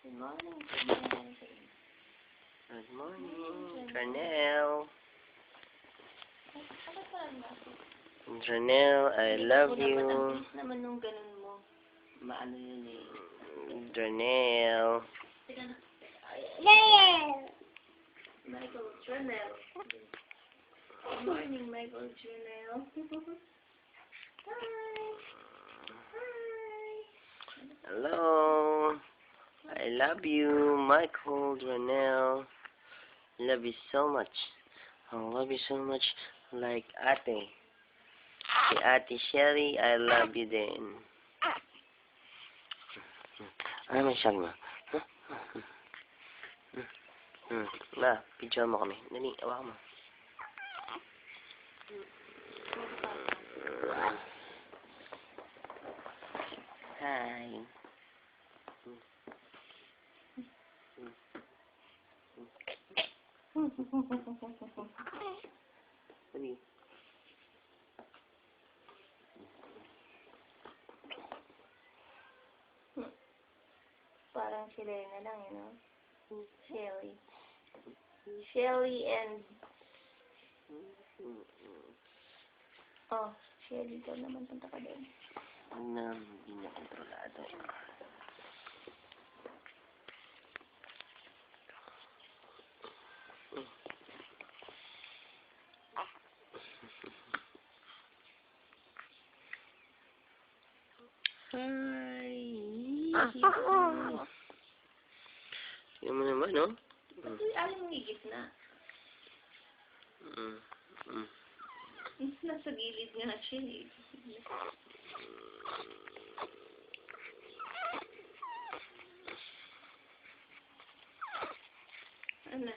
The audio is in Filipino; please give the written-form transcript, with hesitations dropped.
Good morning, Good morning, Janelle. Janelle, I love you. Ang naman nung ganun mo. Maano yun eh. Janelle. Michael Janelle. Good morning, Michael Janelle. Hi. Hi. Hello. I love you, Michael Janelle. Love you so much. I love you so much. Like ate. Si Ate Sherry, I love you din. Ano may siyag mo? Na, picture mo kami. Dali, awa mo. Hi. Dali. Parang sila na lang, you know? Shelly. Shelly and... Oh, Shelly, ikaw naman punta ka doon. Hindi na kontrolado. Hi! Tingnan mo naman, no? Kasi aling higit na. Nasa gilid nga siya eh. Ano?